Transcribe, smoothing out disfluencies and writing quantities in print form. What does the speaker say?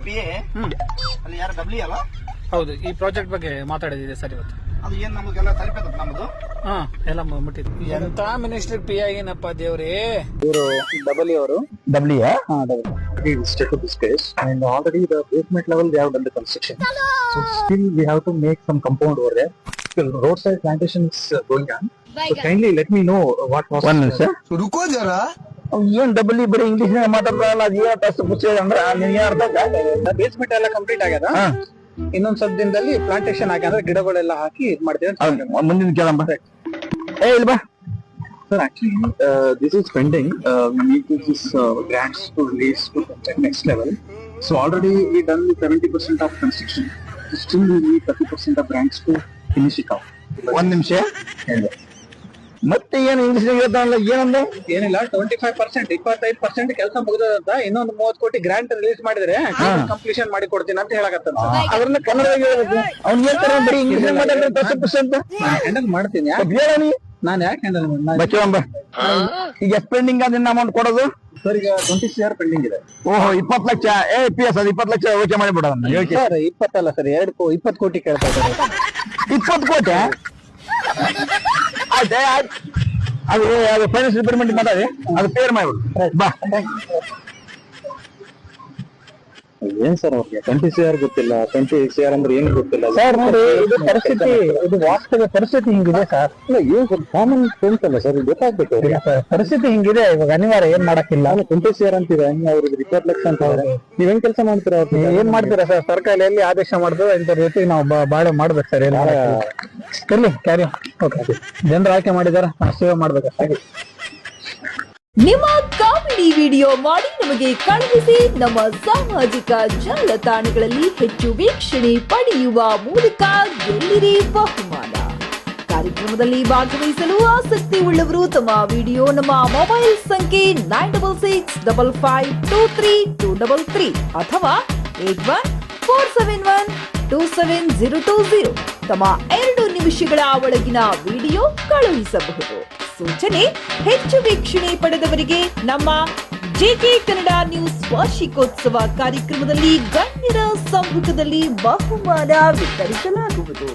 PA ಅಲ್ಲಿ ಯಾರು W ಅಲ್ಲ? ಹೌದು, ಈ ಪ್ರಾಜೆಕ್ಟ್ ಬಗ್ಗೆ ಮಾತಾಡಿದಿದೆ ಸರ್ ಇವತ್ತು. ಅದು ಏನ್ ನಮಗೆಲ್ಲ ತಲುಪಿದ ನಮ್ದು ಎಲ್ಲ ಮುಟ್ಟಿದ್ದು. ಎಂತ ಮಿನಿಸ್ಟರ್ ಪಿ ಆಗಿನಪ್ಪ ದೇವ್ರಿ. ಇವರು ಡಬ್ಲ್ಯೂ ಅವರು we stick to this case and already the basement level they have done the construction, so still we have to make some compound over there. The roadside plantation is going on, so kindly let me know what was one minute sir. रुको जरा. ಏನ್ double ಬರೀ English ನಾಗ ಮಾತಾಡ್ತಾರಲ್ಲ, basement ಎಲ್ಲ complete ಆಗ್ಯದ. ಇನ್ನೊಂದ್ ಸ್ವಲ್ಪ ದಿನದಲ್ಲಿ ಪ್ಲಾಂಟೇಶನ್ ಹಾಕಿ ಅಂದ್ರೆ ಗಿಡಗಳೆಲ್ಲ ಹಾಕಿ ಇದ್ ಮಾಡ್ತೀವಿ. ಮುಂದಿನ ಕೇಳಂಬ. ಏ ಇಲ್ಲ ಬಾ Sir, actually, this is pending. We need this grants to release to the next level. So already we done the 70% of construction. Still we need 30% of grants to finish it off. ಒಂದ್ ನಿಮಿಷ. ಮತ್ತೆ ಏನು English ಹೇಳ್ತಾನಲ್ಲ, ಏನಂದ? ಏನಿಲ್ಲ, 25% 25% ಕೆಲಸ ಮುಗಿದಂತ ಇನ್ನೊಂದು 30 ಕೋಟಿ grant release ಮಾಡಿದ್ರೆ ಕಂಪ್ಲೀಷನ್ ಮಾಡಿ ಕೊಡ್ತೀನಿ ಅಂತ ಹೇಳಕತ್ತಾನ. ಅದ್ರನ್ನ ಕನ್ನಡದಾಗ ಹೇಳ್ಬೇಕು. ಅವ್ನ್ ಏನ್ ತರ ಬರೀ ಇಂಗ್ಲಿಷ್ ಮಾತಾಡಿದ್ರೆ 30% ಹ್ಯಾಂಡಲ್ ಮಾಡ್ತೀನಿ. ಹೇಳ ನೀ. ನಾನು ಯಾಕೆ ಹ್ಯಾಂಡಲ್ ಮಾಡಿ ಬಚ್ಚವಂಬ. ಈಗ ಎಷ್ಟು ಪೆಂಡಿಂಗ್ ಅದ ಅಮೌಂಟ್ ಕೊಡೋದು? ಸರ್ ಈಗ 20 CR ಪೆಂಡಿಂಗ್ ಇದೆ. ಓಹೋ, 20 ಲಕ್ಷ. PS ಅದು 20 ಲಕ್ಷ ಯೋಚನೆ ಮಾಡಿಬಿಡ. ಸರ್ 20 ಅಲ್ಲ ಸರ್, 20 ಕೋಟಿ ಕೇಳ್ತಾ ಇದ್ದಾರೆ. 20 ಕೋಟಿ ಆಯ್ತಾ? ಅದು ಫೈನಾನ್ಸ್ ಡಿಪಾರ್ಟ್ಮೆಂಟ್ ಮಾತಾಡಿ ಅದು ಪೇರ್ ಮಾಡ್ಬಿಡು. ಬಾ. ಏನ್ ಸರ್ ಅವ್ರಿಗೆ 20 CR ಗೊತ್ತಿಲ್ಲ, 20 CR ಅಂದ್ರೆ ಏನ್ ಗೊತ್ತಿಲ್ಲ ಸರ್. ನೋಡಿ, ಇದು ಪರಿಸ್ಥಿತಿ, ಇದು ವಾಸ್ತವ ಪರಿಸ್ಥಿತಿ ಹಿಂಗಿದೆ ಸರ್. ಏನ್ ಸರ್ ಕಾಮನ್ ಸೆನ್ಸ್ ಅಲ್ಲ ಸರ್, ಇದು ಗೊತ್ತಾಗ್ಬೇಕು. ಪರಿಸ್ಥಿತಿ ಹಿಂಗಿದೆ, ಇವಾಗ ಅನಿವಾರ್ಯ, ಏನ್ ಮಾಡಕ್ಕಿಲ್ಲ. 20 CR ಅಂತಿದೆ, ಅವ್ರಿಗೆ 20 ಲಕ್ಷ ಅಂತ ಹೇಳಿದ್ರೆ ನೀವ್ ಹೆಂಗ್ ಕೆಲಸ ಮಾಡ್ತೀರಾ? ಏನ್ ಮಾಡ್ತೀರಾ ಸರ್? ಸರ್ಕಾರ ಎಲ್ಲಿ ಆದೇಶ ಮಾಡ್ತದೆ ಇಂಥ ರೀತಿ ನಾವು ಬಾಳೆ ಮಾಡ್ಬೇಕು ಸರ್. ಏನ್ ಇರ್ಲಿ ಕ್ಯಾರಿ. ಓಕೆ, ಜನರು ಆಯ್ಕೆ ಮಾಡಿದಾರ, ಸೇವೆ ಮಾಡ್ಬೇಕು ಸರ್. ನಿಮ್ಮ ಕಾಮಿಡಿ ವಿಡಿಯೋ ಮಾಡಿ ನಮಗೆ ಕಳುಹಿಸಿ. ನಮ್ಮ ಸಾಮಾಜಿಕ ಜಾಲತಾಣಗಳಲ್ಲಿ ಹೆಚ್ಚು ವೀಕ್ಷಣೆ ಪಡೆಯುವ ಮೂಲಕ ಗೆಲ್ಲಿರಿ ಬಹುಮಾನ. ಕಾರ್ಯಕ್ರಮದಲ್ಲಿ ಭಾಗವಹಿಸಲು ಆಸಕ್ತಿ ಉಳ್ಳವರು ತಮ್ಮ ವಿಡಿಯೋ ನಮ್ಮ ಮೊಬೈಲ್ ಸಂಖ್ಯೆ 9665523233 ಅಥವಾ 8147127020 ತಮ್ಮ 2 ನಿಮಿಷಗಳ ಒಳಗಿನ ವಿಡಿಯೋ ಕಳುಹಿಸಬಹುದು. ಸೂಚನೆ: ಹೆಚ್ಚು ವೀಕ್ಷಣೆ ಪಡೆದವರಿಗೆ ನಮ್ಮ ಜೆಕೆ ಕನ್ನಡ ನ್ಯೂಸ್ ವಾರ್ಷಿಕೋತ್ಸವ ಕಾರ್ಯಕ್ರಮದಲ್ಲಿ ಗಣ್ಯರ ಸಮ್ಮುಖದಲ್ಲಿ ಬಹುಮಾನ ವಿತರಿಸಲಾಗುವುದು.